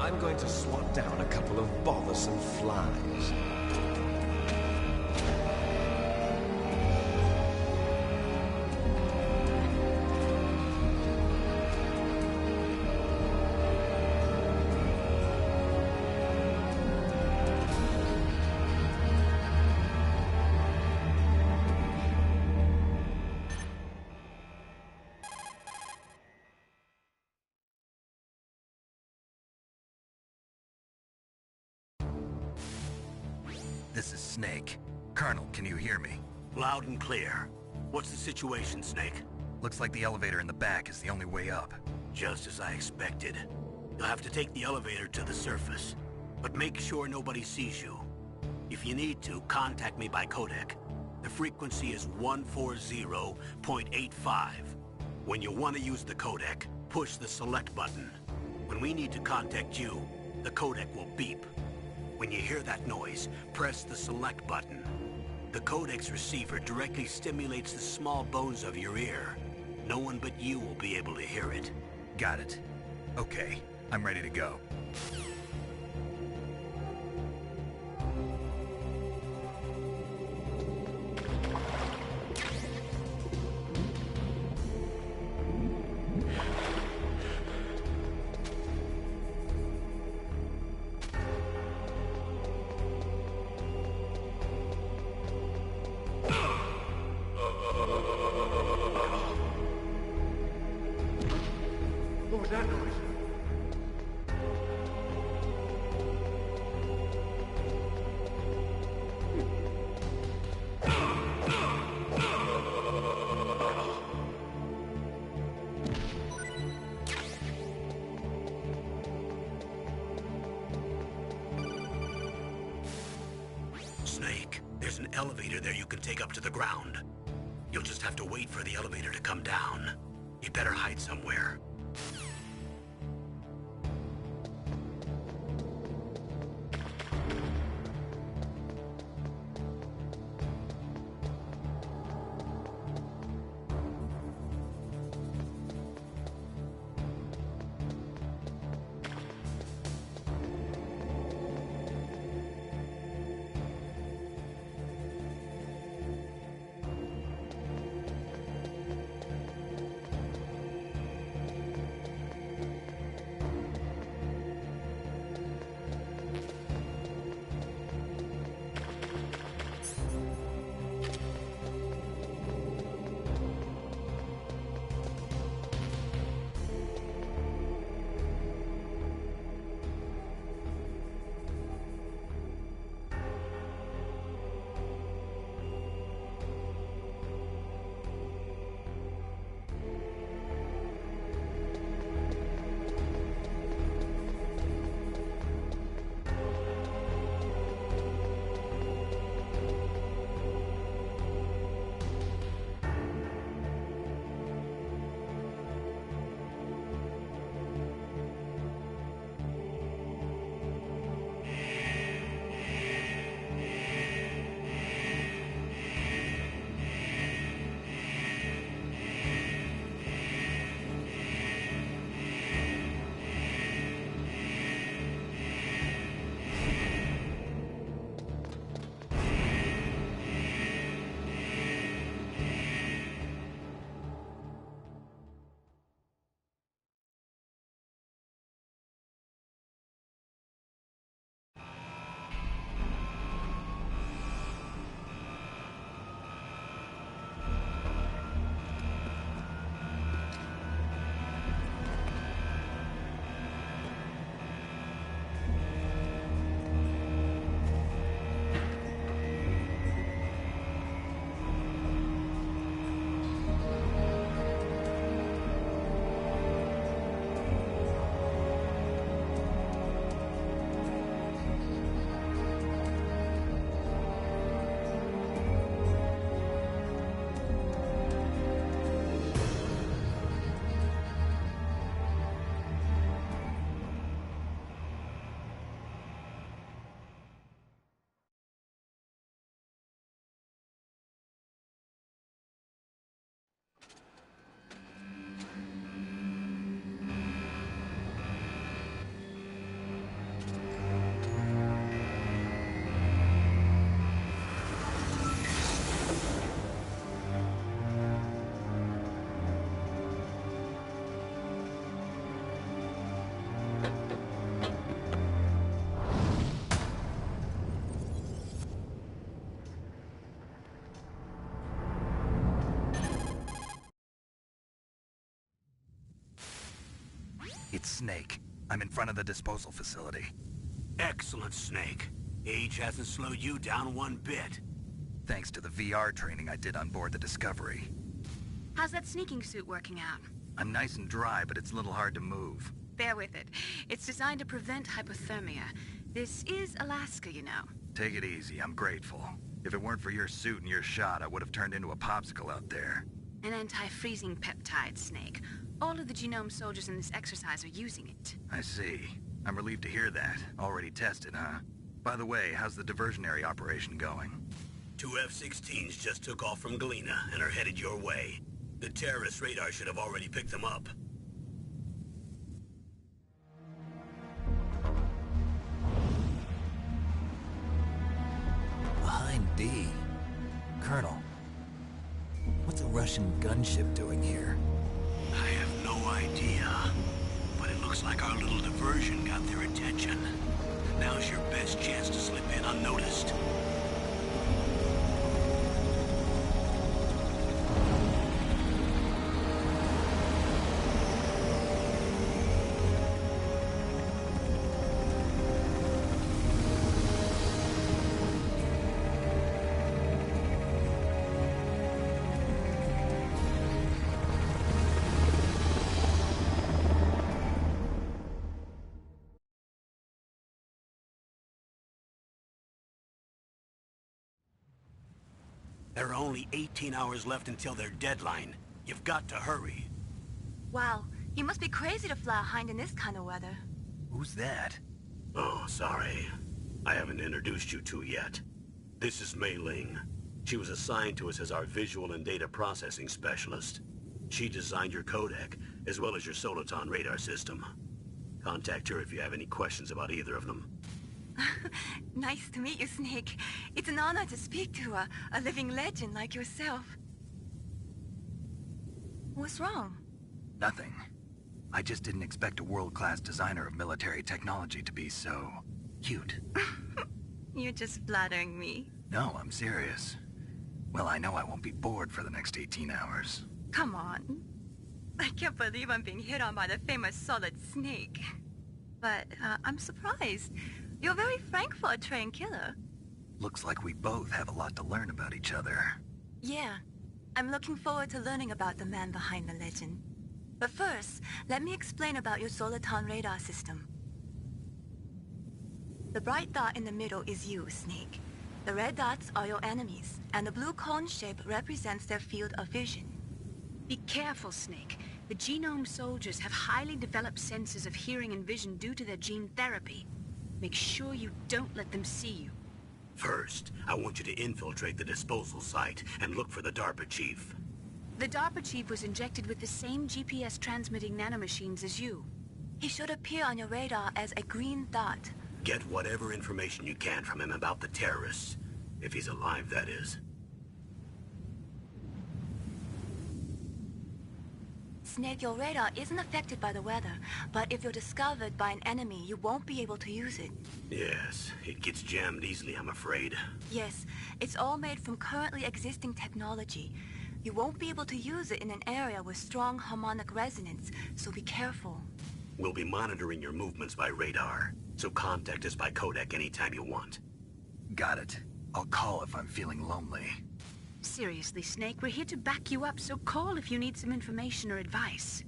I'm going to swat down a couple of bothersome flies. This is Snake. Colonel, can you hear me? Loud and clear. What's the situation, Snake? Looks like the elevator in the back is the only way up. Just as I expected. You'll have to take the elevator to the surface, but make sure nobody sees you. If you need to, contact me by codec. The frequency is 140.85. When you want to use the codec, push the select button. When we need to contact you, the codec will beep. When you hear that noise, press the select button. The codec's receiver directly stimulates the small bones of your ear. No one but you will be able to hear it. Got it. Okay, I'm ready to go. What was that noise? Snake, there's an elevator there you can take up to the ground. You'll just have to wait for the elevator to come down. You better hide somewhere. It's Snake. I'm in front of the disposal facility. Excellent, Snake. Age hasn't slowed you down one bit. Thanks to the VR training I did on board the Discovery. How's that sneaking suit working out? I'm nice and dry, but it's a little hard to move. Bear with it. It's designed to prevent hypothermia. This is Alaska, you know. Take it easy, I'm grateful. If it weren't for your suit and your shot, I would have turned into a popsicle out there. An anti-freezing peptide, Snake. All of the genome soldiers in this exercise are using it. I see. I'm relieved to hear that. Already tested, huh? By the way, how's the diversionary operation going? 2 F-16s just took off from Galena and are headed your way. The terrorist radar should have already picked them up. Behind D. Colonel, what's a Russian gunship doing here? I have no idea, but it looks like our little diversion got their attention. Now's your best chance to slip in unnoticed. There are only 18 hours left until their deadline. You've got to hurry. Wow, you must be crazy to fly a Hind in this kind of weather. Who's that? Oh, sorry. I haven't introduced you to yet. This is Mei Ling. She was assigned to us as our visual and data processing specialist. She designed your codec, as well as your Soliton radar system. Contact her if you have any questions about either of them. Nice to meet you, Snake. It's an honor to speak to a living legend like yourself. What's wrong? Nothing. I just didn't expect a world-class designer of military technology to be so... cute. You're just flattering me. No, I'm serious. Well, I know I won't be bored for the next 18 hours. Come on. I can't believe I'm being hit on by the famous Solid Snake. But I'm surprised. You're very frank for a trained killer. Looks like we both have a lot to learn about each other. Yeah. I'm looking forward to learning about the man behind the legend. But first, let me explain about your Soliton radar system. The bright dot in the middle is you, Snake. The red dots are your enemies, and the blue cone shape represents their field of vision. Be careful, Snake. The genome soldiers have highly developed senses of hearing and vision due to their gene therapy. Make sure you don't let them see you. First, I want you to infiltrate the disposal site and look for the DARPA chief. The DARPA chief was injected with the same GPS transmitting nanomachines as you. He should appear on your radar as a green dot. Get whatever information you can from him about the terrorists. If he's alive, that is. Snake, your radar isn't affected by the weather, but if you're discovered by an enemy, you won't be able to use it. Yes, it gets jammed easily, I'm afraid. Yes, it's all made from currently existing technology. You won't be able to use it in an area with strong harmonic resonance, so be careful. We'll be monitoring your movements by radar, so contact us by codec anytime you want. Got it. I'll call if I'm feeling lonely. Seriously, Snake, we're here to back you up, so call if you need some information or advice.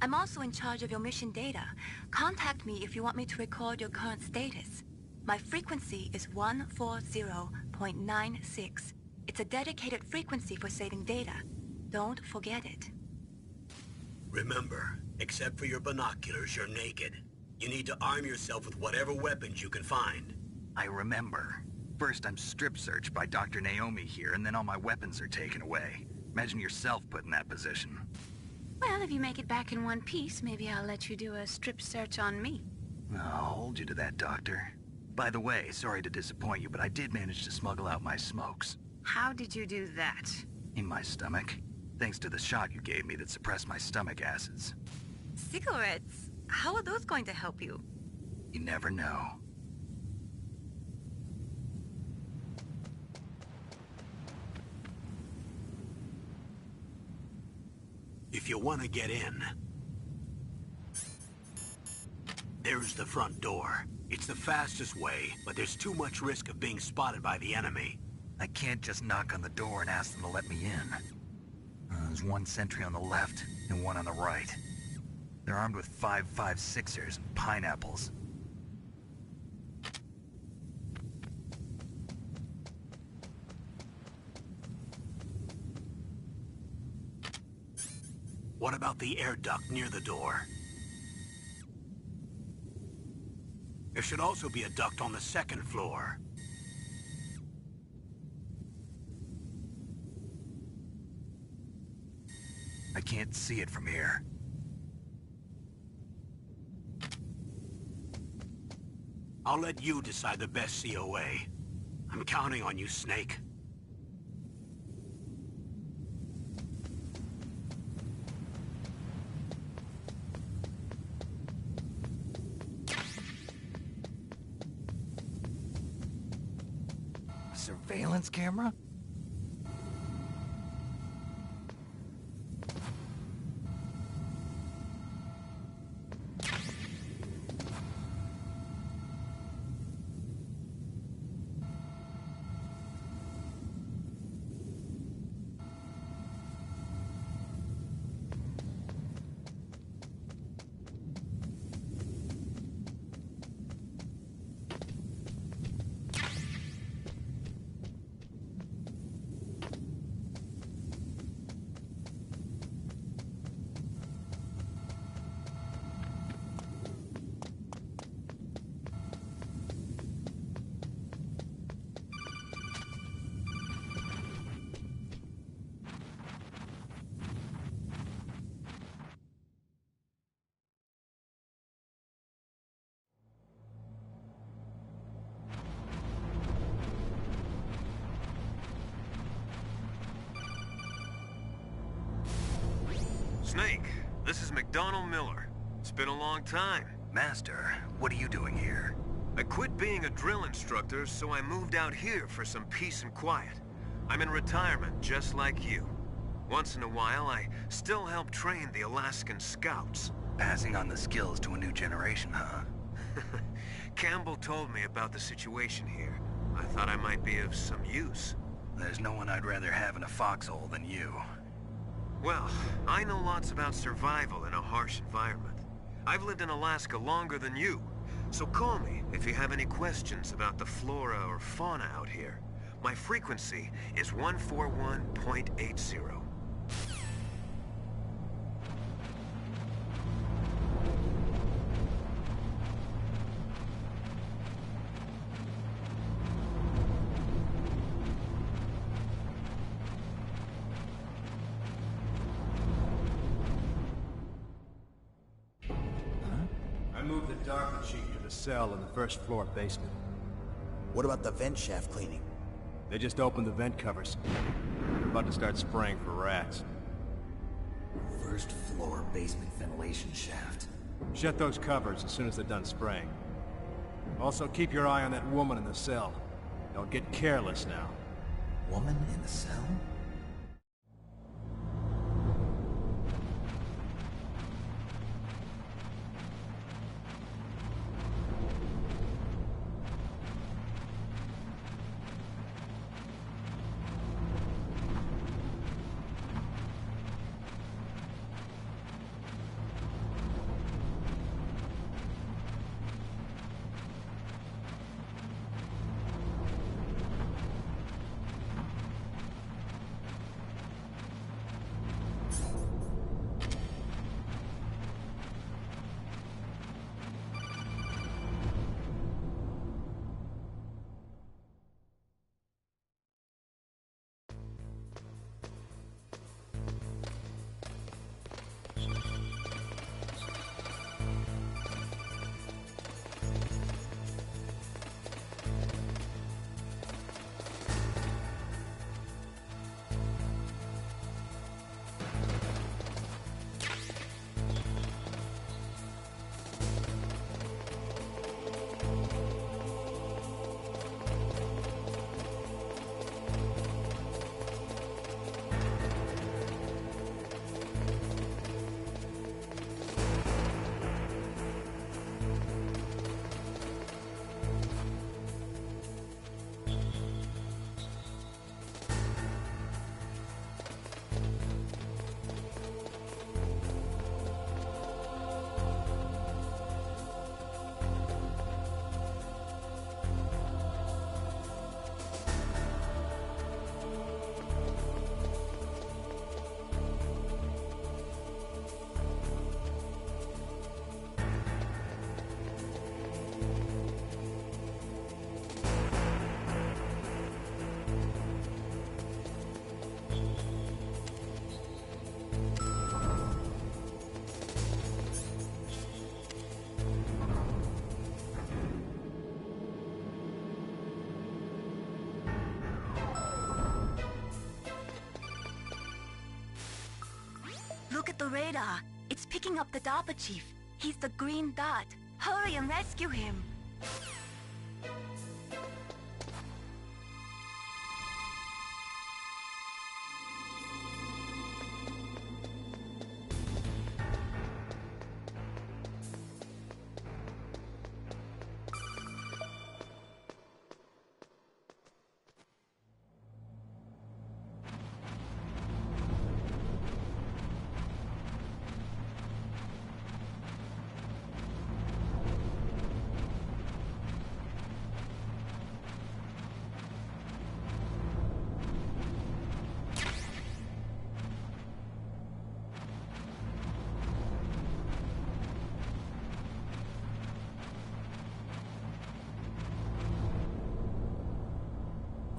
I'm also in charge of your mission data. Contact me if you want me to record your current status. My frequency is 140.96. It's a dedicated frequency for saving data. Don't forget it. Remember, except for your binoculars, you're naked. You need to arm yourself with whatever weapons you can find. I remember. First, I'm strip-searched by Dr. Naomi here, and then all my weapons are taken away. Imagine yourself put in that position. Well, if you make it back in one piece, maybe I'll let you do a strip search on me. I'll hold you to that, Doctor. By the way, sorry to disappoint you, but I did manage to smuggle out my smokes. How did you do that? In my stomach. Thanks to the shot you gave me that suppressed my stomach acids. Cigarettes? How are those going to help you? You never know. If you want to get in, There's the front door. It's the fastest way, but there's too much risk of being spotted by the enemy. I can't just knock on the door and ask them to let me in. There's one sentry on the left and one on the right. They're armed with 5.56ers and pineapples. What about the air duct near the door? There should also be a duct on the second floor. I can't see it from here. I'll let you decide the best COA. I'm counting on you, Snake. Surveillance camera? Snake, this is McDonald Miller. It's been a long time. Master, what are you doing here? I quit being a drill instructor, so I moved out here for some peace and quiet. I'm in retirement, just like you. Once in a while, I still help train the Alaskan Scouts. Passing on the skills to a new generation, huh? Campbell told me about the situation here. I thought I might be of some use. There's no one I'd rather have in a foxhole than you. Well, I know lots about survival in a harsh environment. I've lived in Alaska longer than you, so call me if you have any questions about the flora or fauna out here. My frequency is 141.80. Move the Darker Chief to the cell in the first floor basement. What about the vent shaft cleaning? They just opened the vent covers. They're about to start spraying for rats. First floor basement ventilation shaft. Shut those covers as soon as they're done spraying. Also, keep your eye on that woman in the cell. Don't get careless now. Woman in the cell? the radar. It's picking up the DARPA chief. He's the green dot. Hurry and rescue him.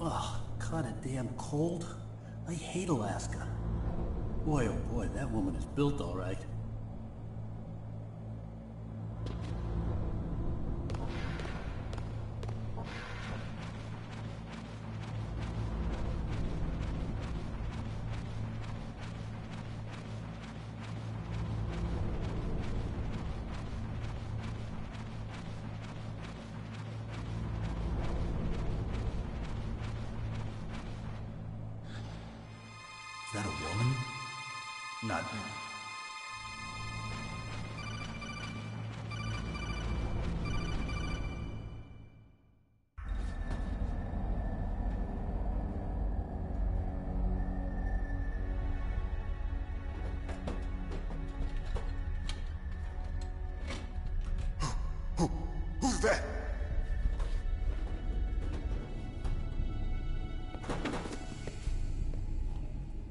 Oh, kinda damn cold. I hate Alaska. Boy, oh boy, that woman is built all right. Is that a woman? Not... Who's that?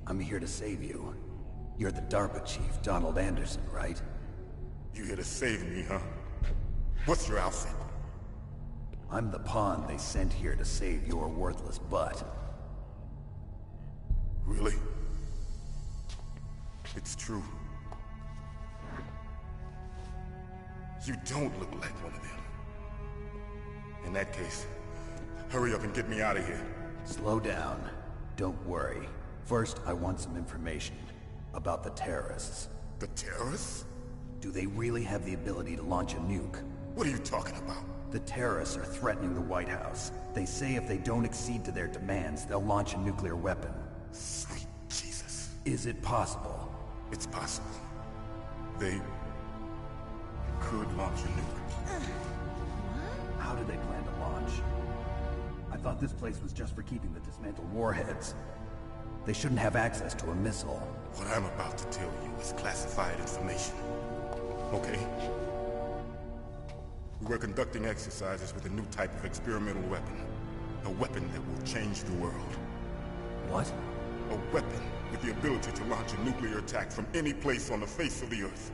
I'm here to save you. You're the DARPA chief, Donald Anderson, right? You here to save me, huh? What's your outfit? I'm the pawn they sent here to save your worthless butt. Really? It's true. You don't look like one of them. In that case, hurry up and get me out of here. Slow down. Don't worry. First, I want some information about the terrorists. The terrorists? Do they really have the ability to launch a nuke? What are you talking about? The terrorists are threatening the White House. They say if they don't accede to their demands, they'll launch a nuclear weapon. Sweet Jesus. Is it possible? It's possible. They could launch a nuke. How do they plan to launch? I thought this place was just for keeping the dismantled warheads. They shouldn't have access to a missile. What I'm about to tell you is classified information. Okay? We were conducting exercises with a new type of experimental weapon. A weapon that will change the world. What? A weapon with the ability to launch a nuclear attack from any place on the face of the Earth.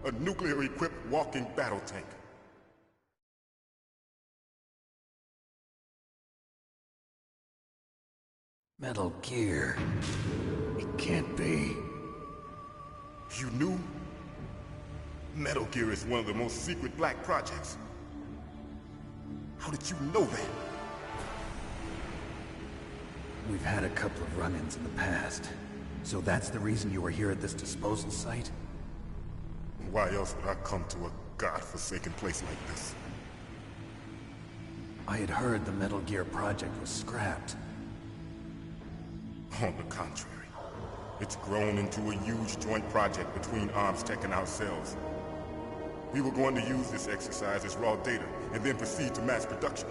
A nuclear-equipped walking battle tank. Metal Gear. It can't be. You knew? Metal Gear is one of the most secret black projects. How did you know that? We've had a couple of run-ins in the past. So that's the reason you were here at this disposal site? Why else would I come to a godforsaken place like this? I had heard the Metal Gear project was scrapped. On the contrary, it's grown into a huge joint project between ArmsTech and ourselves. We were going to use this exercise as raw data, and then proceed to mass production.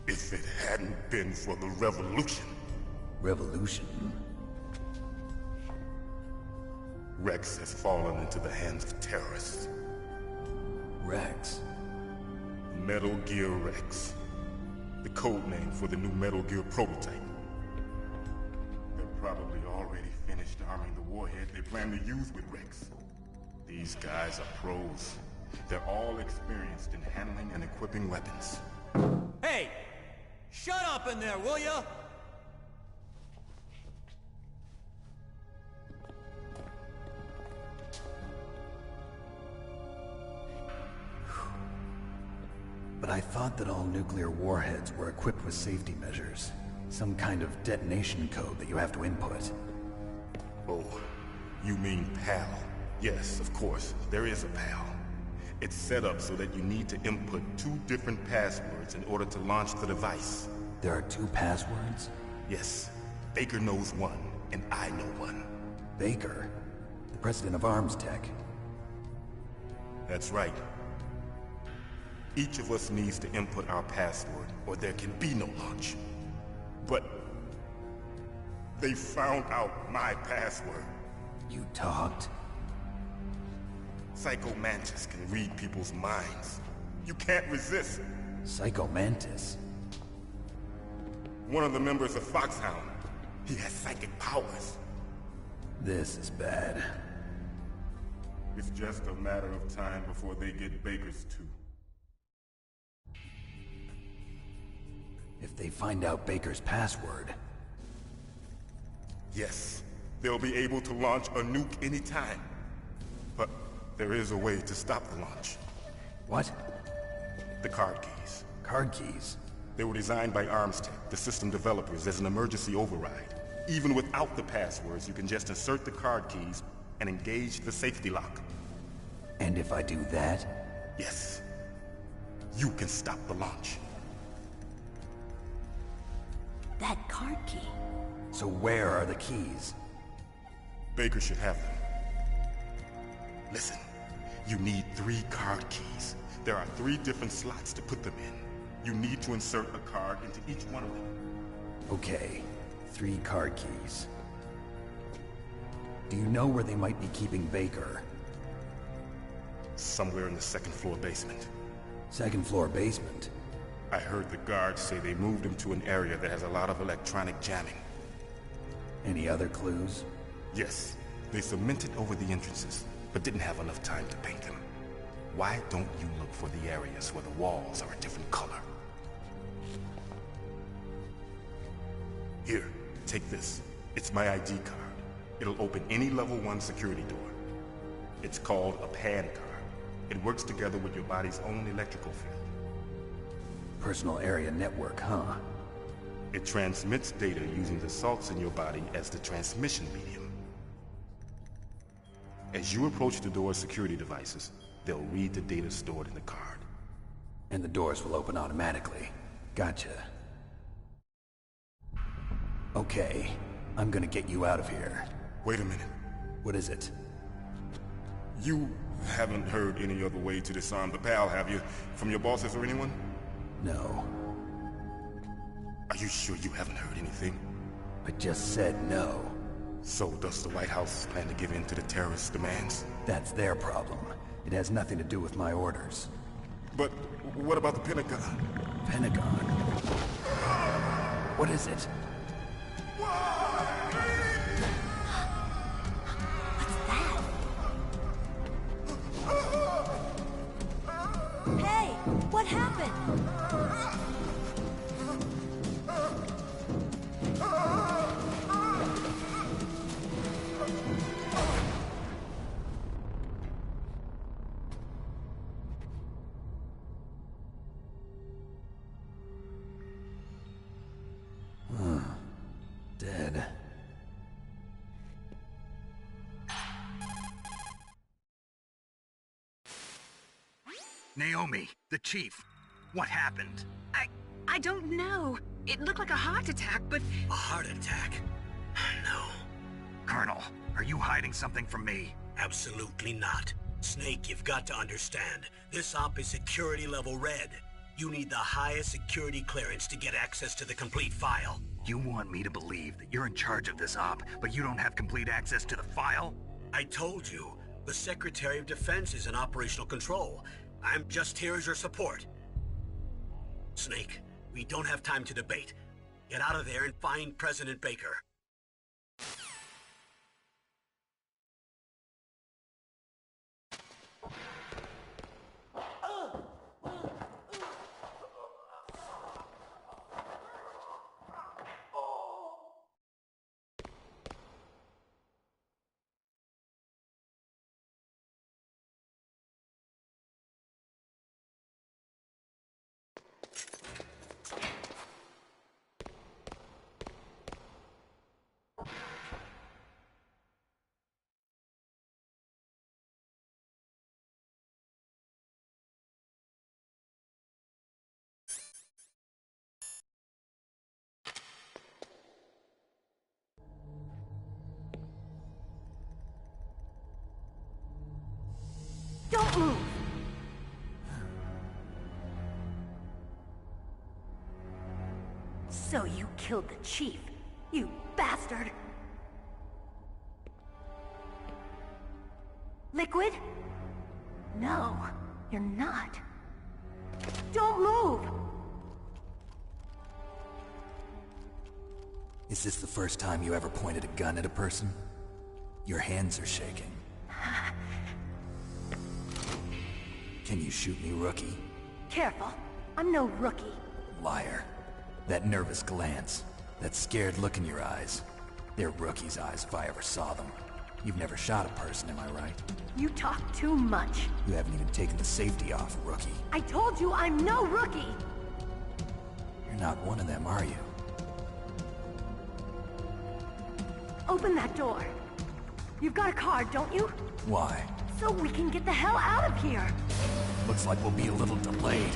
If it hadn't been for the revolution... Revolution? Rex has fallen into the hands of terrorists. Rex? Metal Gear Rex. The code name for the new Metal Gear prototype. They're probably already finished arming the warhead they plan to use with Rex. These guys are pros. They're all experienced in handling and equipping weapons. Hey! Shut up in there, will ya? But but I thought that all nuclear warheads were equipped with safety measures. Some kind of detonation code that you have to input. Oh, you mean PAL? Yes, of course, there is a PAL. It's set up so that you need to input 2 different passwords in order to launch the device. There are 2 passwords? Yes, Baker knows one, and I know one. Baker? The president of Arms Tech? That's right. Each of us needs to input our password, or there can be no launch. But they found out my password. You talked? Psycho Mantis can read people's minds. You can't resist. Psycho Mantis? One of the members of Foxhound. He has psychic powers. This is bad. It's just a matter of time before they get Baker's too. If they find out Baker's password... Yes, they'll be able to launch a nuke anytime. But there is a way to stop the launch. What? The card keys. Card keys? They were designed by Arms Tech, the system developers, as an emergency override. Even without the passwords, you can just insert the card keys and engage the safety lock. And if I do that? Yes. You can stop the launch. That card key. So where are the keys? Baker should have them. Listen, you need 3 card keys. There are 3 different slots to put them in. You need to insert a card into each one of them. Okay, 3 card keys. Do you know where they might be keeping Baker? Somewhere in the 2nd floor basement. 2nd floor basement? I heard the guards say they moved him to an area that has a lot of electronic jamming. Any other clues? Yes. They cemented over the entrances, but didn't have enough time to paint them. Why don't you look for the areas where the walls are a different color? Here, take this. It's my ID card. It'll open any level 1 security door. It's called a PAN card. It works together with your body's own electrical field. Personal area network, huh? It transmits data using the salts in your body as the transmission medium. As you approach the door's security devices, they'll read the data stored in the card. And the doors will open automatically. Gotcha. Okay, I'm gonna get you out of here. Wait a minute. What is it? You haven't heard any other way to disarm the PAL, have you? From your bosses or anyone? No. Are you sure you haven't heard anything? I just said no. So does the White House plan to give in to the terrorists' demands? That's their problem. It has nothing to do with my orders. But what about the Pentagon? Pentagon? What is it? Hey, what happened? Dead. Naomi, the chief. What happened? I don't know. It looked like a heart attack, but... A heart attack? No. Colonel, are you hiding something from me? Absolutely not. Snake, you've got to understand. This op is security level red. You need the highest security clearance to get access to the complete file. You want me to believe that you're in charge of this op, but you don't have complete access to the file? I told you, the Secretary of Defense is in operational control. I'm just here as your support. Snake, we don't have time to debate. Get out of there and find President Baker. killed the chief. You bastard! Liquid? No, you're not. Don't move! Is this the first time you ever pointed a gun at a person? Your hands are shaking. Can you shoot me, rookie? Careful, I'm no rookie. Liar. That nervous glance, that scared look in your eyes. They're rookie's eyes if I ever saw them. You've never shot a person, am I right? You talk too much. You haven't even taken the safety off, rookie. I told you I'm no rookie! You're not one of them, are you? Open that door. You've got a card, don't you? Why? So we can get the hell out of here! Looks like we'll be a little delayed.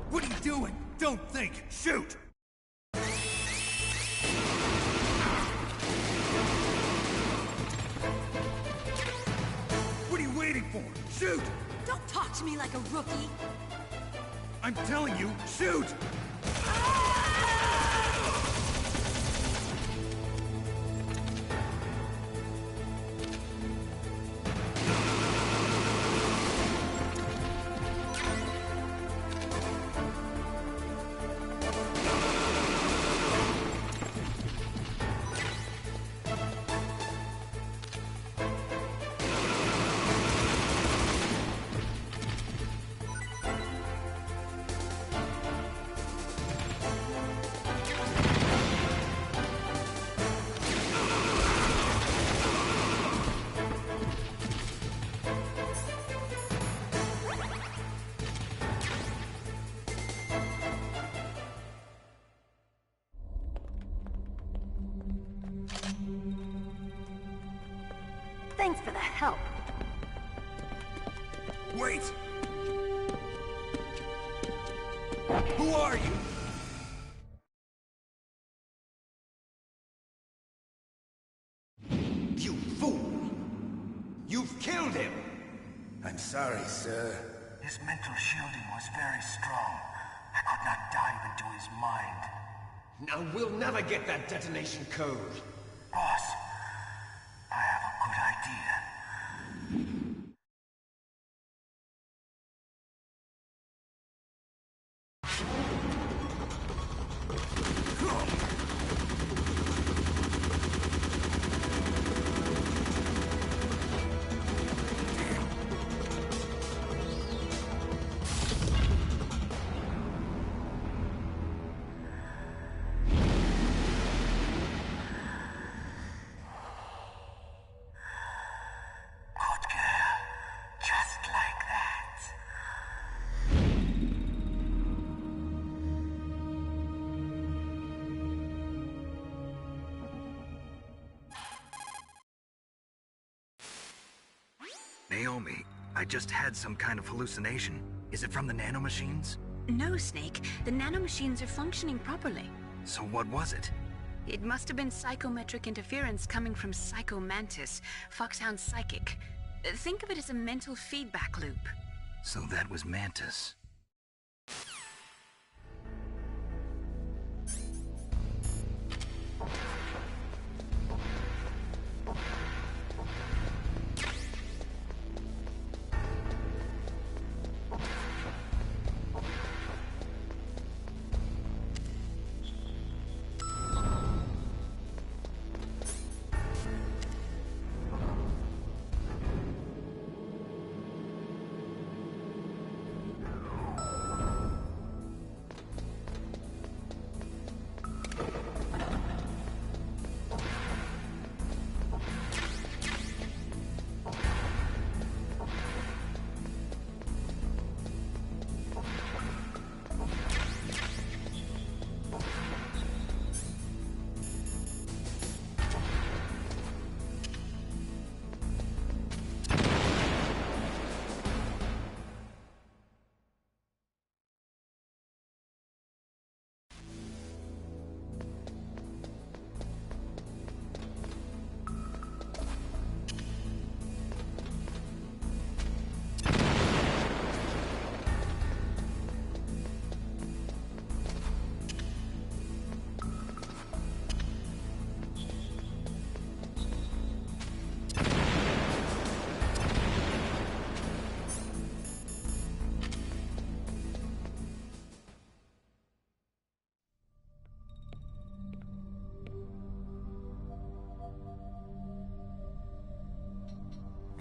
What are you doing? Don't think! Shoot! What are you waiting for? Shoot! Don't talk to me like a rookie! I'm telling you, shoot! Thanks for the help. Wait! Who are you? You fool! You've killed him! I'm sorry, sir. His mental shielding was very strong. I could not dive into his mind. Now we'll never get that detonation code. Boss, I have a good idea. Naomi, I just had some kind of hallucination. Is it from the nanomachines? No, Snake. The nanomachines are functioning properly. So what was it? It must have been psychometric interference coming from Psycho Mantis, Foxhound's psychic. Think of it as a mental feedback loop. So that was Mantis.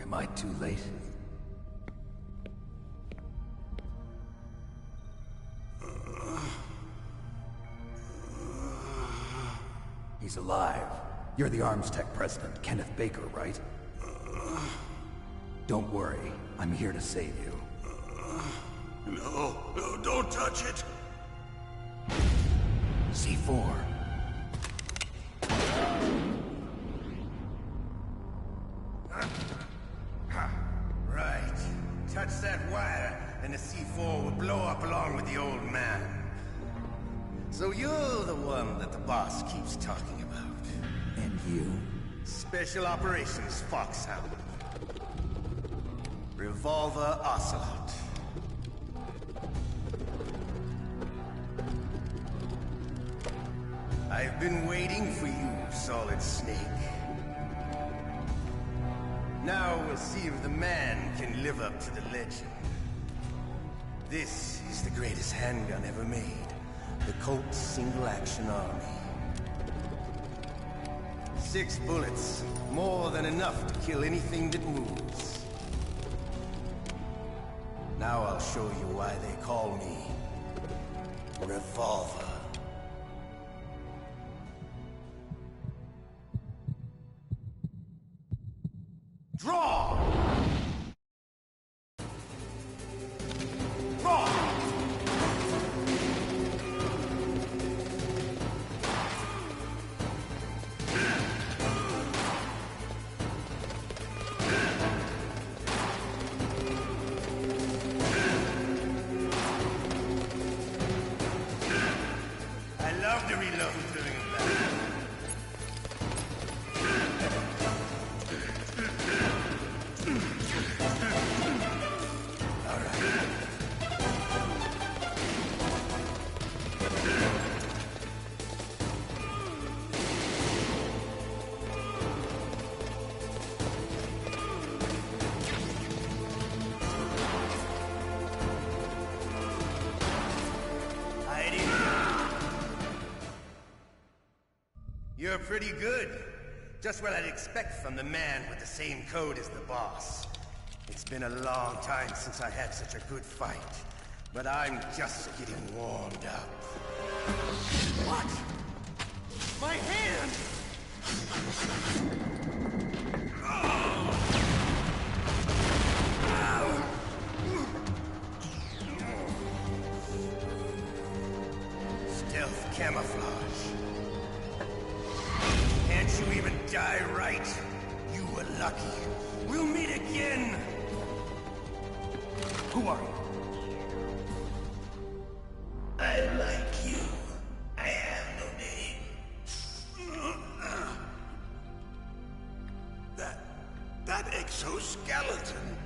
Am I too late? He's alive. You're the Arms Tech president, Kenneth Baker, right? Don't worry. I'm here to save you. No, don't touch it! C4. Right. Touch that wire, and the C4 will blow up along with the old man. So you're the one that the boss keeps talking about. And you? Special Operations Foxhound. Revolver Ocelot. I've been waiting for you, Solid Snake. Now we'll see if the man can live up to the legend. This is the greatest handgun ever made. The Colt Single Action Army. 6 bullets, more than enough to kill anything that moves. Now I'll show you why they call me Revolver. Draw! Draw! I love to reload during a battle. You're pretty good. Just what I'd expect from the man with the same code as the boss. It's been a long time since I had such a good fight, but I'm just getting warmed up. What? My hand! Stealth camouflage. Can't you even die right? You were lucky. We'll meet again! Who are you? I like you. I have no name. That exoskeleton.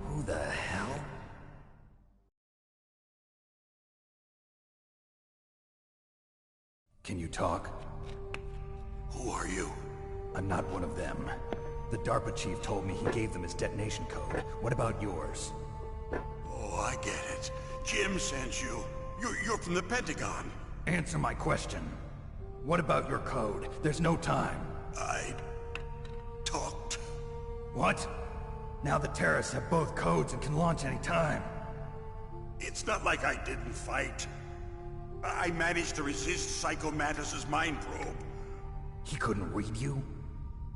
Who the hell? Can you talk? Who are you? I'm not one of them. The DARPA chief told me he gave them his detonation code. What about yours? Oh, I get it. Jim sent you. You're from the Pentagon. Answer my question. What about your code? There's no time. I talked. What? Now the terrorists have both codes and can launch any time. It's not like I didn't fight. I managed to resist Psycho Mantis's mind probe. He couldn't read you?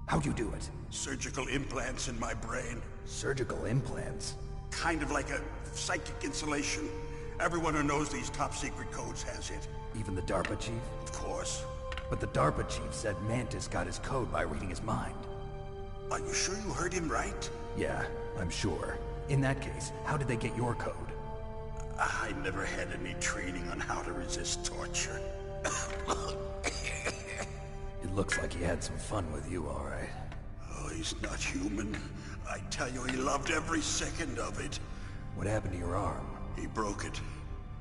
How'd you do it? Surgical implants in my brain. Surgical implants? Kind of like a psychic insulation. Everyone who knows these top secret codes has it. Even the DARPA chief? Of course. But the DARPA chief said Mantis got his code by reading his mind. Are you sure you heard him right? Yeah, I'm sure. In that case, how did they get your code? I never had any training on how to resist torture. It looks like he had some fun with you, all right. Oh, he's not human. I tell you, he loved every second of it. What happened to your arm? He broke it.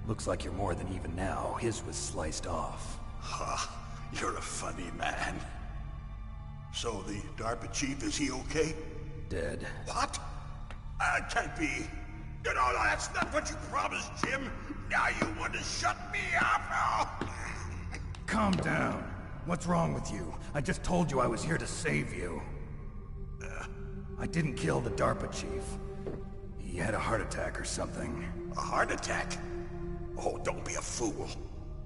Looks like you're more than even now. His was sliced off. Ha! You're a funny man. So the DARPA chief, is he okay? Dead. What? Can't be. No, that's not what you promised, Jim. Now you want to shut me up? Calm down. What's wrong with you? I just told you I was here to save you. I didn't kill the DARPA chief. He had a heart attack or something. A heart attack? Oh, don't be a fool.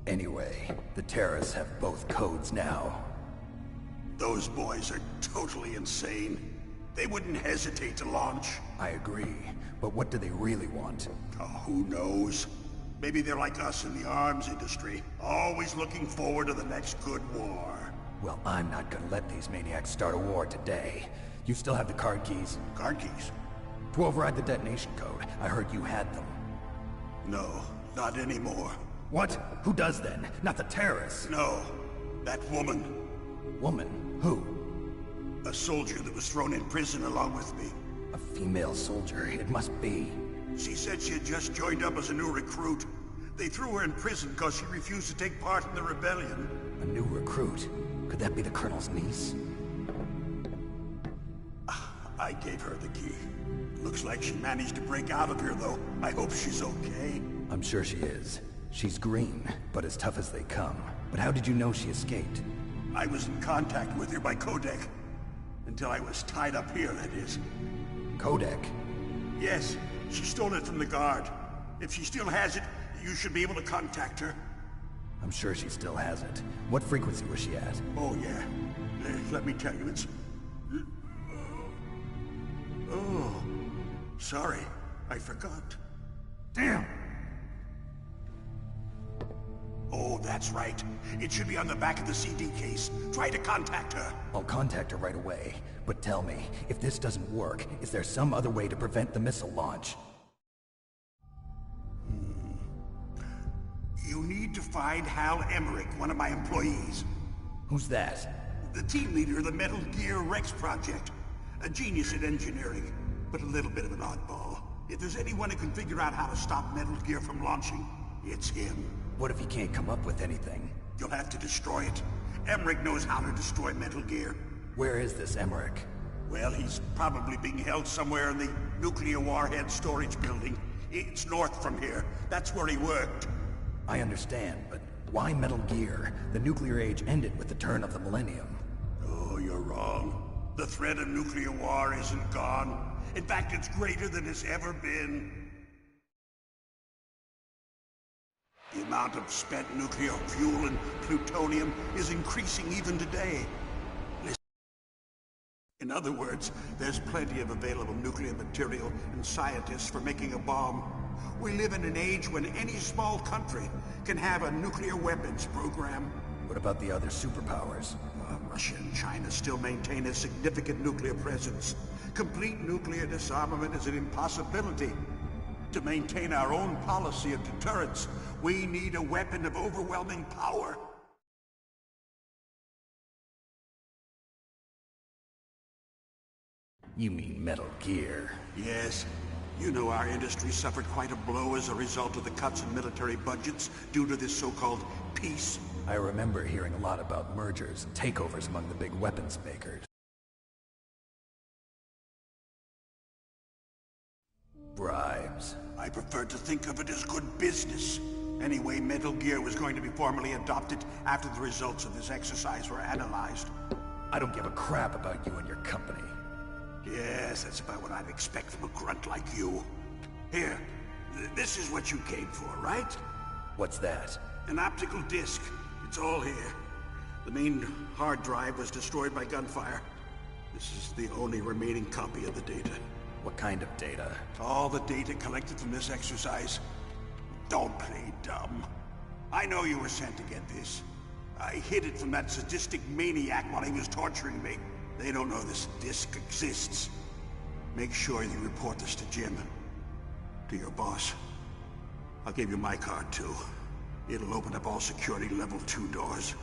Anyway, the terrorists have both codes now. Those boys are totally insane. They wouldn't hesitate to launch. I agree, but what do they really want? Oh, who knows? Maybe they're like us in the arms industry, always looking forward to the next good war. Well, I'm not gonna let these maniacs start a war today. You still have the card keys? Card keys? To override the detonation code. I heard you had them. No, not anymore. What? Who does then? Not the terrorists? No, that woman. Woman? Who? A soldier that was thrown in prison along with me. A female soldier, it must be. She said she had just joined up as a new recruit. They threw her in prison because she refused to take part in the rebellion. A new recruit? Could that be the Colonel's niece? I gave her the key. Looks like she managed to break out of here, though. I hope she's okay. I'm sure she is. She's green, but as tough as they come. But how did you know she escaped? I was in contact with her by codec. Until I was tied up here, that is. Codec? Yes, she stole it from the guard. If she still has it, you should be able to contact her. I'm sure she still has it. What frequency was she at? Oh, yeah. Let me tell you, it's... Oh, sorry. I forgot. Damn! Oh, that's right. It should be on the back of the CD case. Try to contact her. I'll contact her right away. But tell me, if this doesn't work, is there some other way to prevent the missile launch? You need to find Hal Emmerich, one of my employees. Who's that? The team leader of the Metal Gear Rex project. A genius at engineering, but a little bit of an oddball. If there's anyone who can figure out how to stop Metal Gear from launching, it's him. What if he can't come up with anything? You'll have to destroy it. Emmerich knows how to destroy Metal Gear. Where is this Emmerich? Well, he's probably being held somewhere in the nuclear warhead storage building. It's north from here. That's where he worked. I understand, but why Metal Gear? The nuclear age ended with the turn of the millennium. Oh, you're wrong. The threat of nuclear war isn't gone. In fact, it's greater than it's ever been. The amount of spent nuclear fuel and plutonium is increasing even today. In other words, there's plenty of available nuclear material and scientists for making a bomb. We live in an age when any small country can have a nuclear weapons program. What about the other superpowers? Russia and China still maintain a significant nuclear presence. Complete nuclear disarmament is an impossibility. To maintain our own policy of deterrence, we need a weapon of overwhelming power. You mean Metal Gear? Yes. You know our industry suffered quite a blow as a result of the cuts in military budgets due to this so-called peace. I remember hearing a lot about mergers and takeovers among the big weapons makers. Bribes. I prefer to think of it as good business. Anyway, Metal Gear was going to be formally adopted after the results of this exercise were analyzed. I don't give a crap about you and your company. Yes, that's about what I'd expect from a grunt like you. Here, this is what you came for, right? What's that? An optical disc. It's all here. The main hard drive was destroyed by gunfire. This is the only remaining copy of the data. What kind of data? All the data collected from this exercise. Don't play dumb. I know you were sent to get this. I hid it from that sadistic maniac while he was torturing me. They don't know this disc exists. Make sure you report this to Jim. To your boss. I'll give you my card, too. It'll open up all security level 2 doors.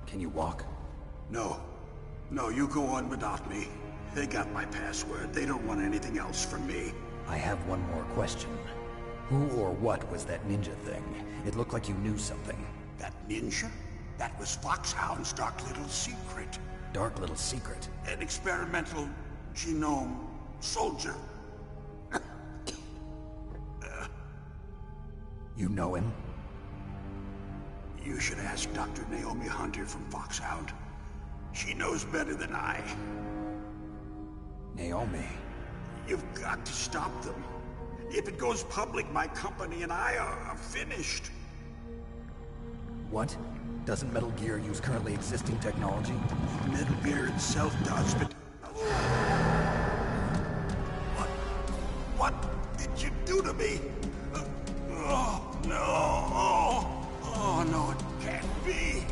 Can you walk? No. No, you go on without me. They got my password. They don't want anything else from me. I have one more question. Who or what was that ninja thing? It looked like you knew something. That ninja? That was Foxhound's dark little secret. Dark little secret? An experimental genome soldier. You know him? You should ask Dr. Naomi Hunter from Foxhound. She knows better than I. Naomi? You've got to stop them. If it goes public, my company and I are finished. What? Doesn't Metal Gear use currently existing technology? Metal Gear itself does, but... What did you do to me? Oh, no. Oh, no, it can't be.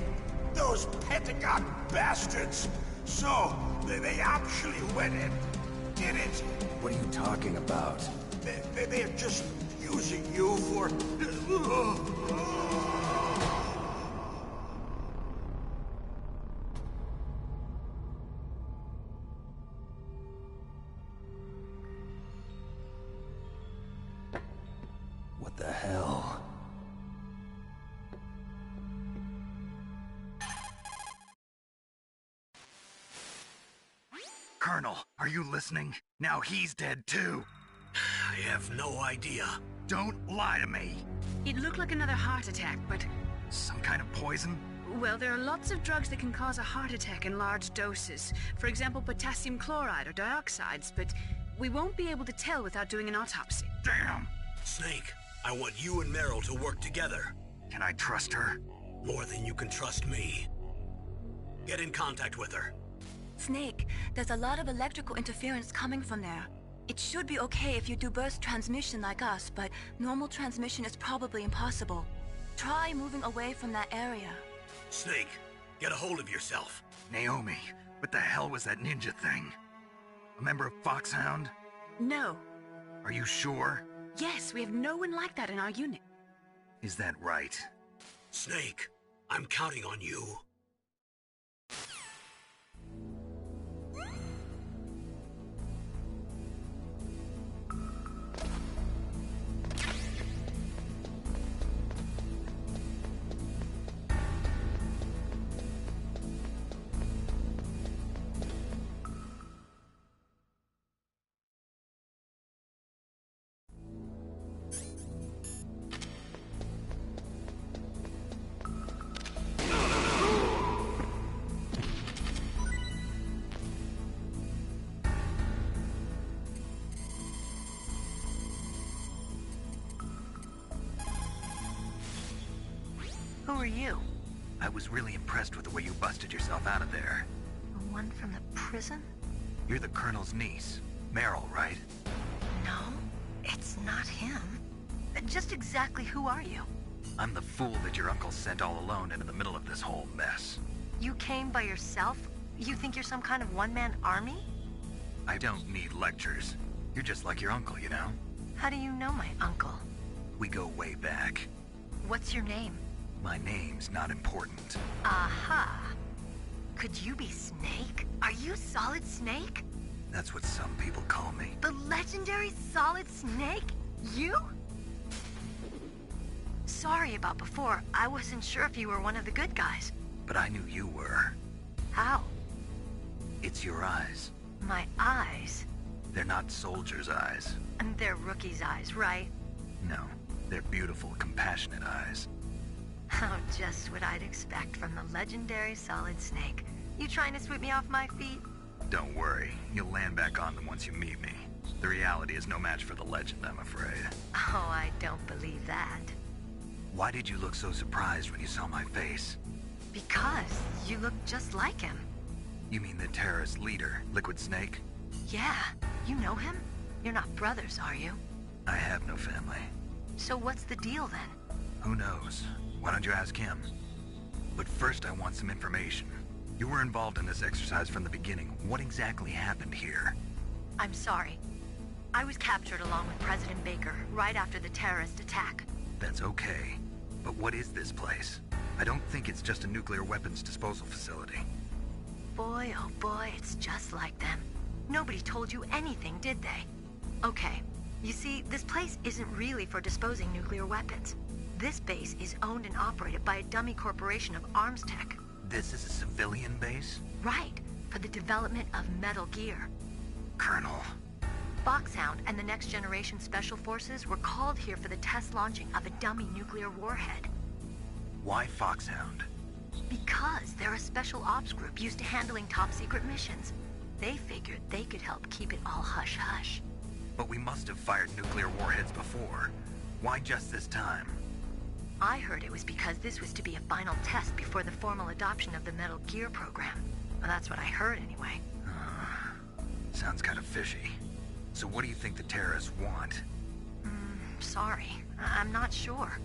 Those Pentagon bastards. So, they actually went and did it. What are you talking about? They're just using you for... What the hell? Colonel, are you listening? Now he's dead too. I have no idea. Don't lie to me. It looked like another heart attack, but... Some kind of poison? Well, there are lots of drugs that can cause a heart attack in large doses. For example, potassium chloride or dioxides, but we won't be able to tell without doing an autopsy. Damn! Snake, I want you and Meryl to work together. Can I trust her? More than you can trust me. Get in contact with her. Snake, there's a lot of electrical interference coming from there. It should be okay if you do burst transmission like us, but normal transmission is probably impossible. Try moving away from that area. Snake, get a hold of yourself. Naomi, what the hell was that ninja thing? A member of Foxhound? No. Are you sure? Yes, we have no one like that in our unit. Is that right? Snake, I'm counting on you. Who are you? I was really impressed with the way you busted yourself out of there. The one from the prison? You're the Colonel's niece, Meryl, right? No, it's not him. Just exactly who are you? I'm the fool that your uncle sent all alone into the middle of this whole mess. You came by yourself? You think you're some kind of one-man army? I don't need lectures. You're just like your uncle, you know? How do you know my uncle? We go way back. What's your name? My name's not important. Aha. Could you be Snake? Are you Solid Snake? That's what some people call me. The legendary Solid Snake? You? Sorry about before. I wasn't sure if you were one of the good guys. But I knew you were. How? It's your eyes. My eyes? They're not soldiers' eyes. And they're rookies' eyes, right? No, they're beautiful, compassionate eyes. Oh, just what I'd expect from the legendary Solid Snake. You trying to sweep me off my feet? Don't worry, you'll land back on them once you meet me. The reality is no match for the legend, I'm afraid. Oh, I don't believe that. Why did you look so surprised when you saw my face? Because you look just like him. You mean the terrorist leader, Liquid Snake? Yeah, you know him? You're not brothers, are you? I have no family. So what's the deal then? Who knows? Why don't you ask him? But first I want some information. You were involved in this exercise from the beginning. What exactly happened here? I'm sorry. I was captured along with President Baker right after the terrorist attack. That's okay. But what is this place? I don't think it's just a nuclear weapons disposal facility. Boy, oh boy, it's just like them. Nobody told you anything, did they? Okay, you see, this place isn't really for disposing nuclear weapons. This base is owned and operated by a dummy corporation of arms tech. This is a civilian base? Right, for the development of Metal Gear. Colonel. Foxhound and the Next Generation Special Forces were called here for the test launching of a dummy nuclear warhead. Why Foxhound? Because they're a special ops group used to handling top-secret missions. They figured they could help keep it all hush-hush. But we must have fired nuclear warheads before. Why just this time? I heard it was because this was to be a final test before the formal adoption of the Metal Gear program. Well, that's what I heard anyway. Sounds kind of fishy. So what do you think the terrorists want? Sorry. I'm not sure.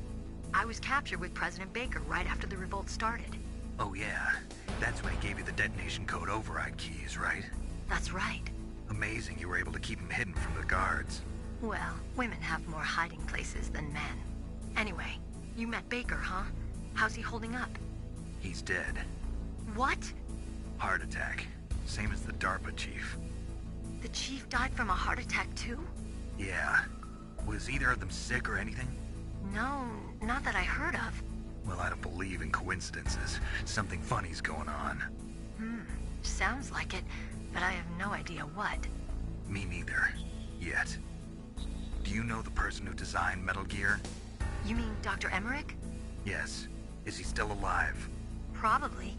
I was captured with President Baker right after the revolt started. Oh yeah, that's when he gave you the detonation code override keys, right? That's right. Amazing you were able to keep him hidden from the guards. Well, women have more hiding places than men. Anyway, you met Baker, huh? How's he holding up? He's dead. What? Heart attack. Same as the DARPA chief. The chief died from a heart attack too? Yeah. Was either of them sick or anything? No, not that I heard of. Well, I don't believe in coincidences. Something funny's going on. Sounds like it, but I have no idea what. Me neither. Yet. Do you know the person who designed Metal Gear? You mean Dr. Emmerich? Yes. Is he still alive? Probably.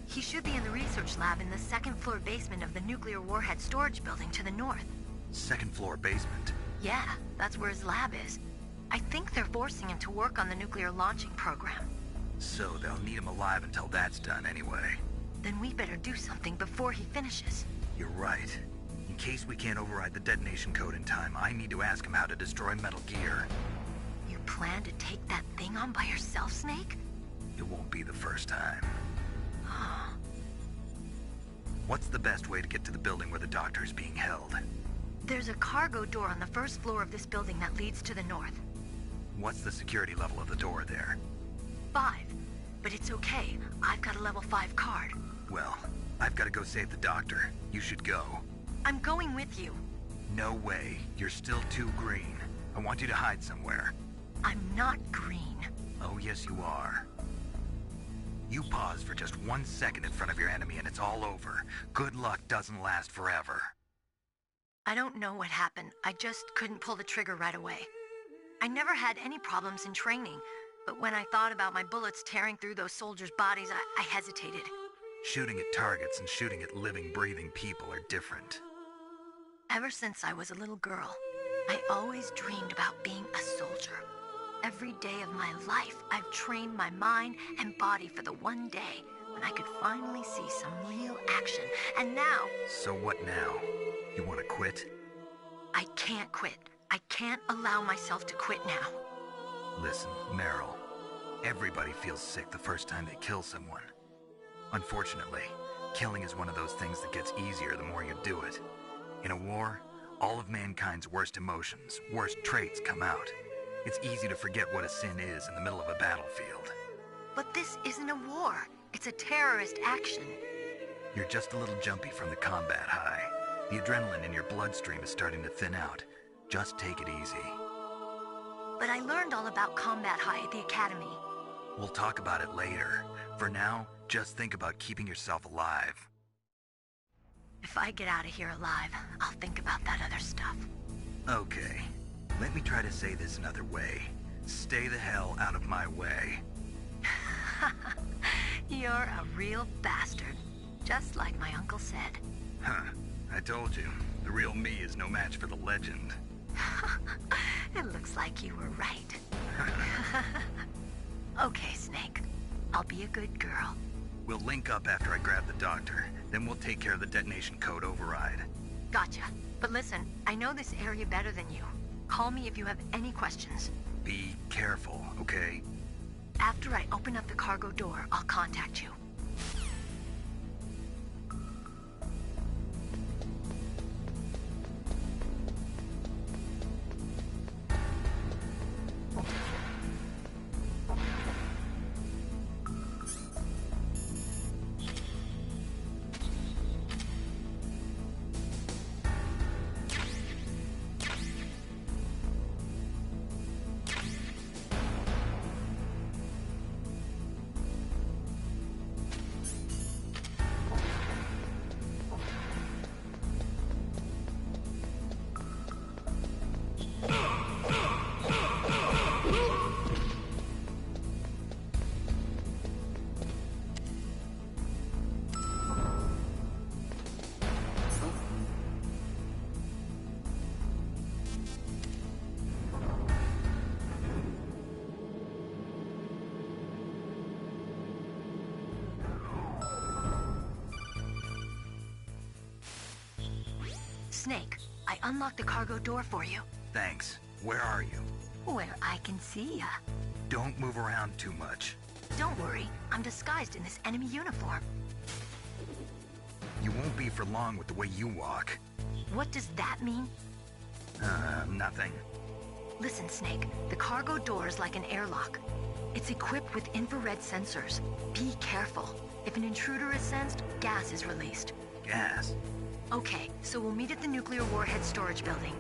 He should be in the research lab in the second-floor basement of the nuclear warhead storage building to the north. Second-floor basement? Yeah, that's where his lab is. I think they're forcing him to work on the nuclear launching program. So they'll need him alive until that's done anyway. Then we better do something before he finishes. You're right. In case we can't override the detonation code in time, I need to ask him how to destroy Metal Gear. You plan to take that thing on by yourself, Snake? It won't be the first time. What's the best way to get to the building where the doctor is being held? There's a cargo door on the first floor of this building that leads to the north. What's the security level of the door there? 5. But it's okay. I've got a level 5 card. Well, I've got to go save the doctor. You should go. I'm going with you. No way. You're still too green. I want you to hide somewhere. I'm not green. Oh, yes you are. You pause for just 1 second in front of your enemy and it's all over. Good luck doesn't last forever. I don't know what happened. I just couldn't pull the trigger right away. I never had any problems in training, but when I thought about my bullets tearing through those soldiers' bodies, I hesitated. Shooting at targets and shooting at living, breathing people are different. Ever since I was a little girl, I always dreamed about being a soldier. Every day of my life, I've trained my mind and body for the one day when I could finally see some real action. And now... So what now? You want to quit? I can't quit. I can't allow myself to quit now. Listen, Meryl. Everybody feels sick the first time they kill someone. Unfortunately, killing is one of those things that gets easier the more you do it. In a war, all of mankind's worst emotions, worst traits come out. It's easy to forget what a sin is in the middle of a battlefield. But this isn't a war. It's a terrorist action. You're just a little jumpy from the combat high. The adrenaline in your bloodstream is starting to thin out. Just take it easy. But I learned all about combat high at the academy. We'll talk about it later. For now, just think about keeping yourself alive. If I get out of here alive, I'll think about that other stuff. Okay. Let me try to say this another way. Stay the hell out of my way. You're a real bastard. Just like my uncle said. Huh. I told you. The real me is no match for the legend. It looks like you were right. Okay, Snake. I'll be a good girl. We'll link up after I grab the doctor. Then we'll take care of the detonation code override. Gotcha. But listen, I know this area better than you. Call me if you have any questions. Be careful, okay? After I open up the cargo door, I'll contact you. Snake, I unlocked the cargo door for you. Thanks. Where are you? Where I can see ya. Don't move around too much. Don't worry, I'm disguised in this enemy uniform. You won't be for long with the way you walk. What does that mean? Nothing. Listen, Snake, the cargo door is like an airlock. It's equipped with infrared sensors. Be careful. If an intruder is sensed, gas is released. Gas? Okay, so we'll meet at the nuclear warhead storage building.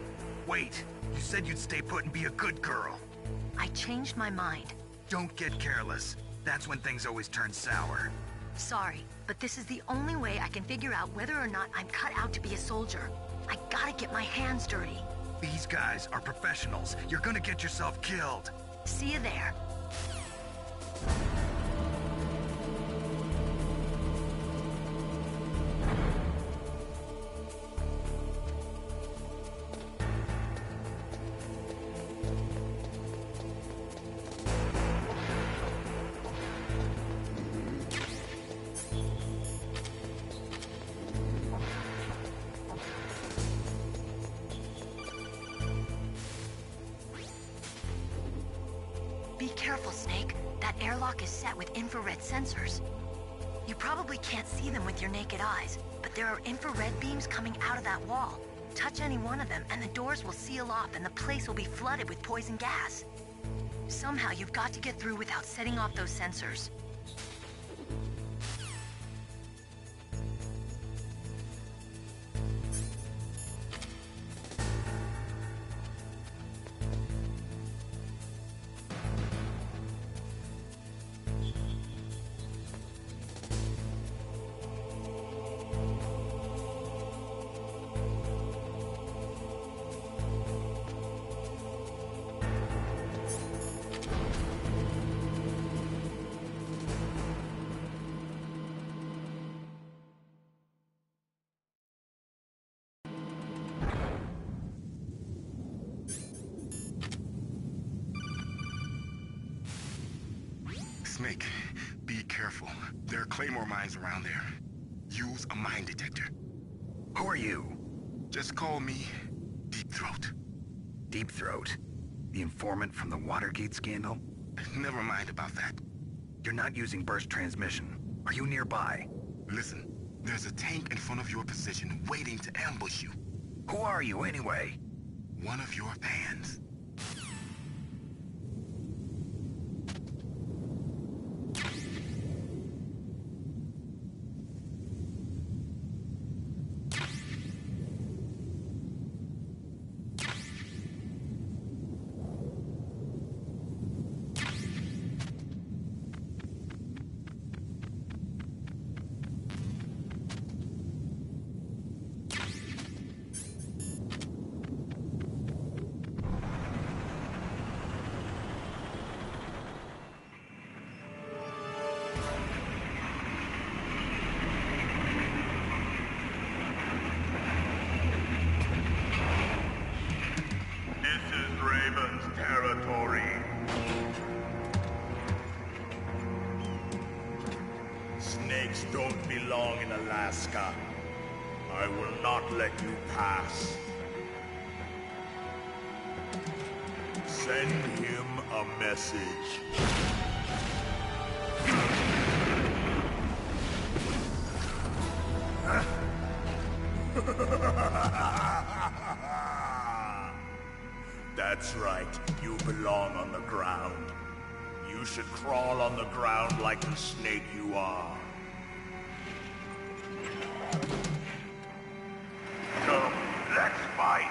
Wait, you said you'd stay put and be a good girl. I changed my mind. Don't get careless. That's when things always turn sour. Sorry, but this is the only way I can figure out whether or not I'm cut out to be a soldier. I gotta get my hands dirty. These guys are professionals. You're gonna get yourself killed. See you there. Be careful, Snake. That airlock is set with infrared sensors. You probably can't see them with your naked eyes, but there are infrared beams coming out of that wall. Touch any one of them and the doors will seal off and the place will be flooded with poison gas. Somehow you've got to get through without setting off those sensors. Snake, be careful. There are claymore mines around there. Use a mine detector. Who are you? Just call me Deep Throat. Deep Throat? The informant from the Watergate scandal? Never mind about that. You're not using burst transmission. Are you nearby? Listen, there's a tank in front of your position waiting to ambush you. Who are you anyway? One of your fans. Snakes don't belong in Alaska. I will not let you pass. Send him a message. That's right. You belong on the ground. You should crawl on the ground like the snake you are. Come, let's fight!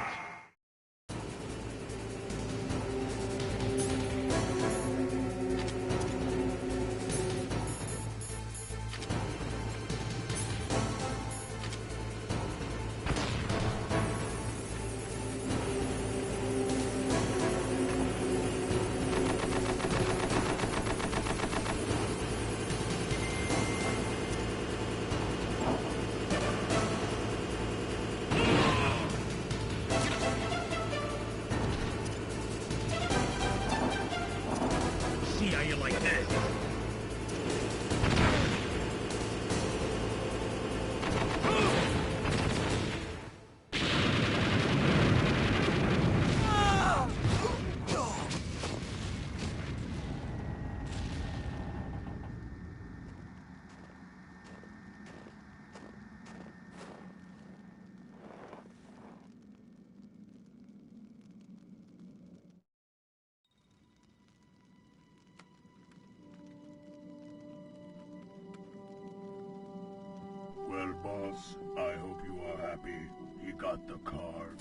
boss. I hope you are happy. He got the card.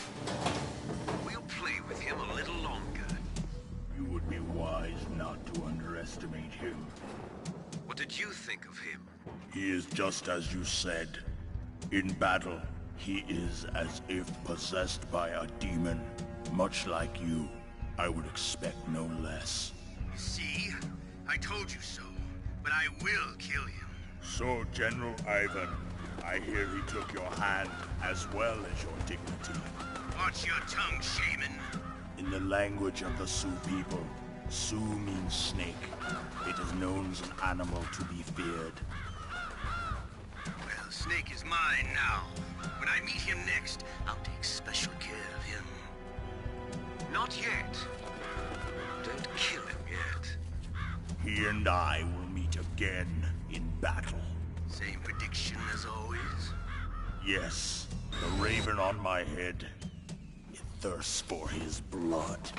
We'll play with him a little longer. You would be wise not to underestimate him. What did you think of him? He is just as you said. In battle, he is as if possessed by a demon. Much like you, I would expect no less. See? I told you so. But I will kill him. So, General Ivan, I hear he took your hand as well as your dignity. Watch your tongue, shaman. In the language of the Sioux people, Sioux means snake. It is known as an animal to be feared. Well, Snake is mine now. When I meet him next, I'll take special care of him. Not yet. Don't kill him yet. He and I will meet again in battle. Same prediction as always? Yes, the raven on my head. It thirsts for his blood.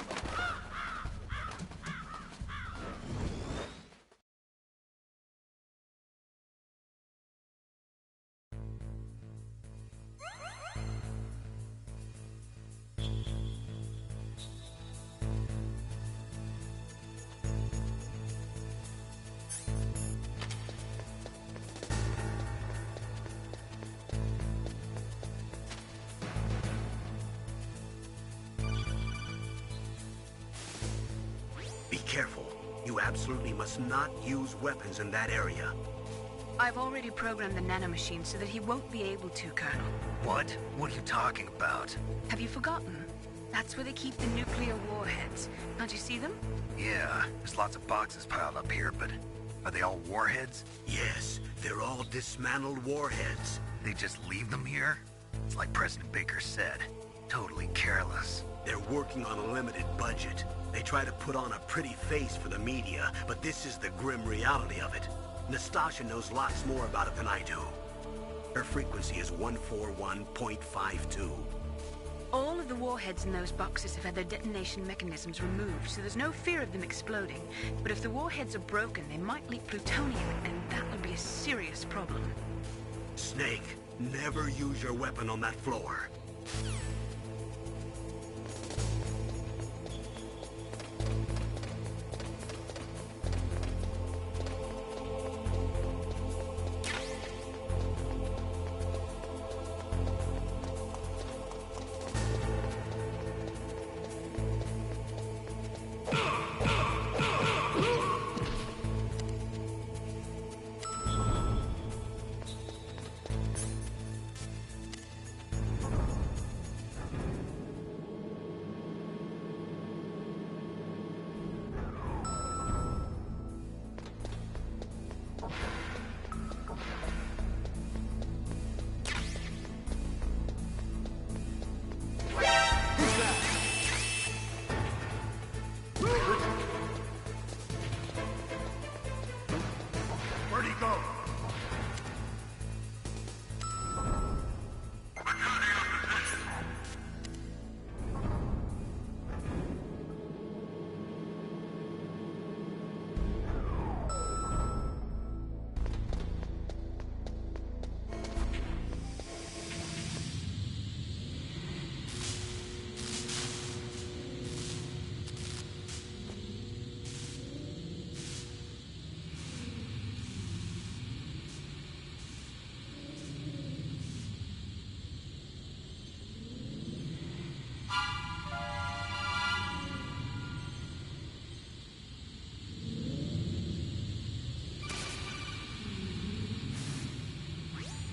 Be careful. You absolutely must not use weapons in that area. I've already programmed the nanomachine so that he won't be able to, Colonel. What? What are you talking about? Have you forgotten? That's where they keep the nuclear warheads. Can't you see them? Yeah, there's lots of boxes piled up here, but are they all warheads? Yes, they're all dismantled warheads. They just leave them here? It's like President Baker said. Totally careless. They're working on a limited budget. They try to put on a pretty face for the media, but this is the grim reality of it. Nastasha knows lots more about it than I do. Her frequency is 141.52. All of the warheads in those boxes have had their detonation mechanisms removed, so there's no fear of them exploding. But if the warheads are broken, they might leak plutonium, and that would be a serious problem. Snake, never use your weapon on that floor. Where'd he go?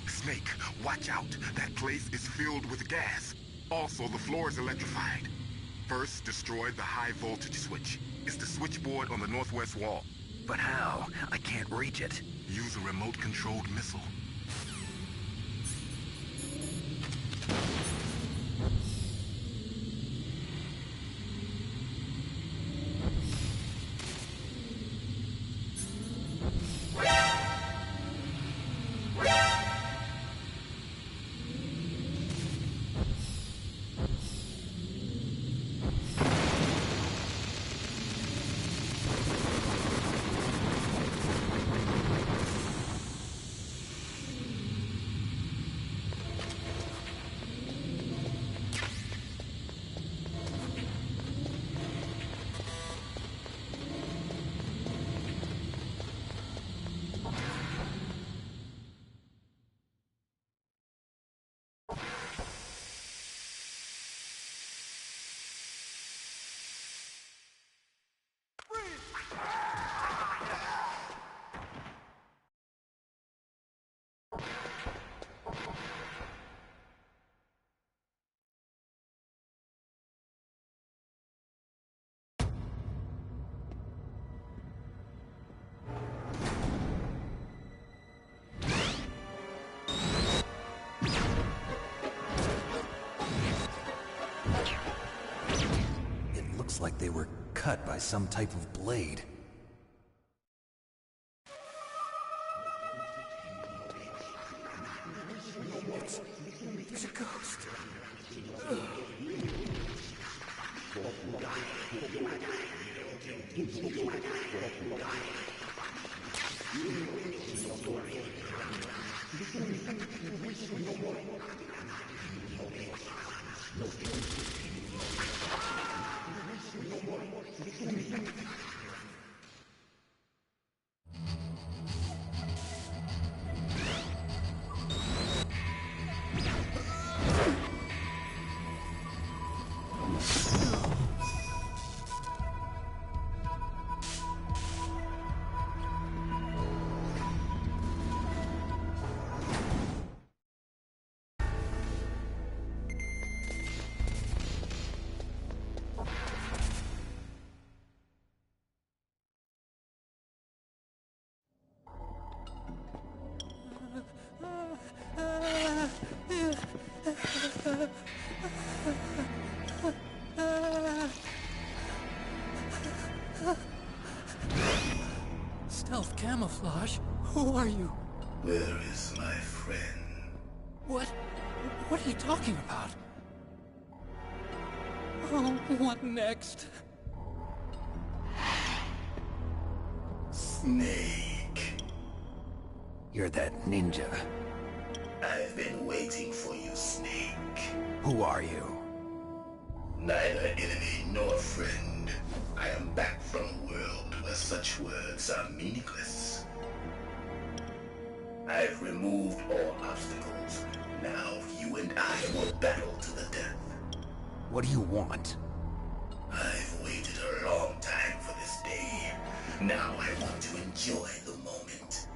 Snake, watch out. That place is filled with gas. Also, the floor is electrified. First, destroy the high voltage switch. It's the switchboard on the northwest wall. But how? I can't reach it. Use a remote-controlled missile. like they were cut by some type of blade. It's a ghost. Stealth camouflage? Who are you? Where is my friend? What are you talking about? Oh, what next? Snake. You're that ninja. I've been waiting for you, Snake. Who are you? Neither enemy nor friend. I am back from a world where such words are meaningless. I've removed all obstacles. Now you and I will battle to the death. What do you want? I've waited a long time for this day. Now I want to enjoy the moment.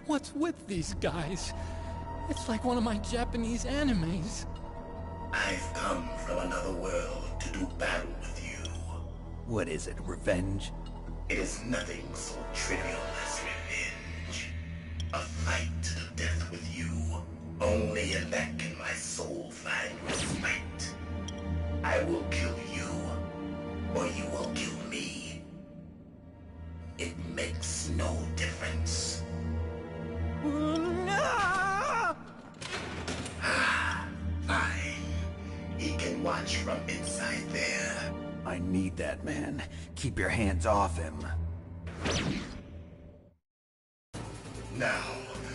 What's with these guys? It's like one of my Japanese animes. I've come from another world to do battle with you. What is it, revenge? It is nothing so trivial as revenge. A fight to the death with you. Only in that can my soul find respite. I will kill you, or you will kill me. It makes no difference. Fine. He can watch from inside there. I need that man. Keep your hands off him. Now,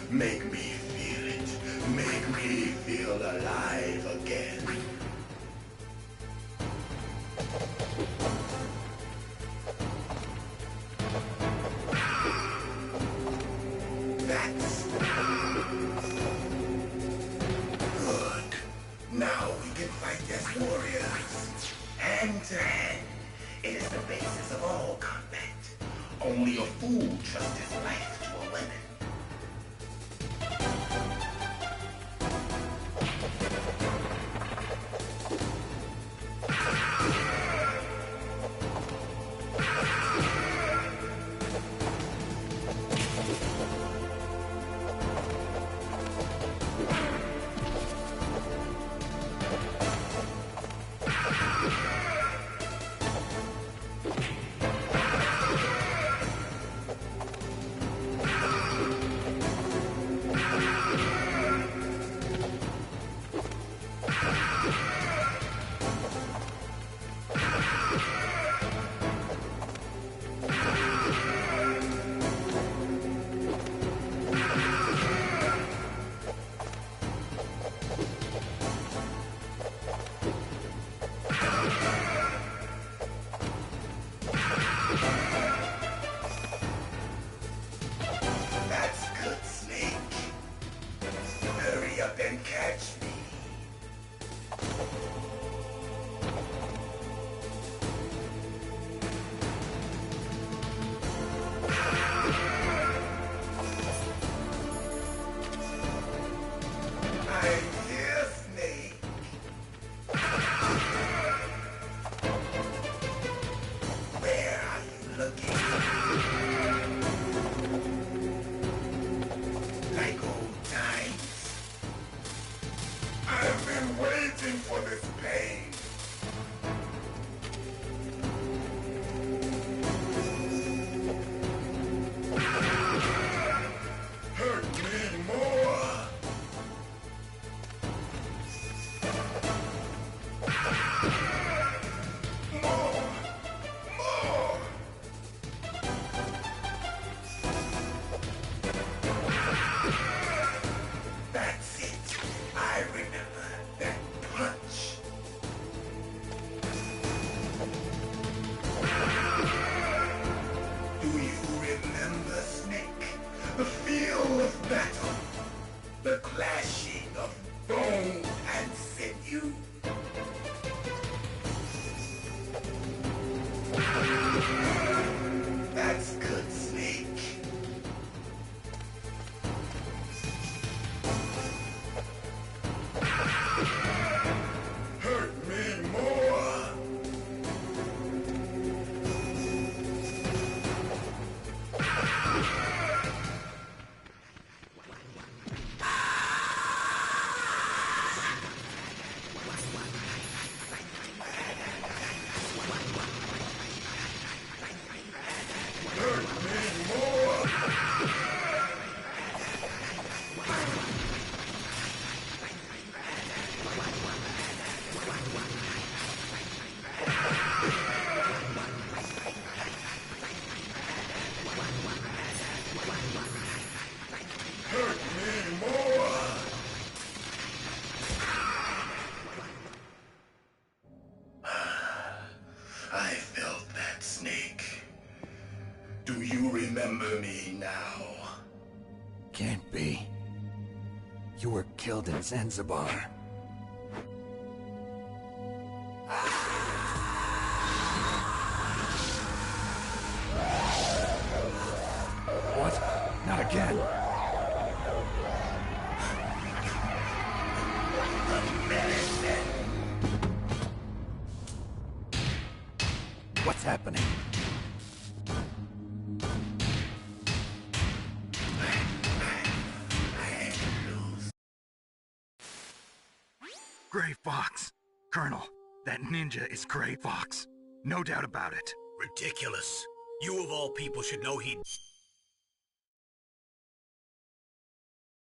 make me feel it. Make me feel alive again. That's good. Now we can fight as warriors. Hand to hand. It is the basis of all combat. Only a fool trusts his life to a weapon. battle. The clashing of bone and sinew. That's good, Snake. Hurt me more. I felt that, Snake. Do you remember me now? Can't be. You were killed in Zanzibar. What? Not again. What's happening? Gray Fox. Colonel, that ninja is Gray Fox. No doubt about it. Ridiculous. You of all people should know he'd...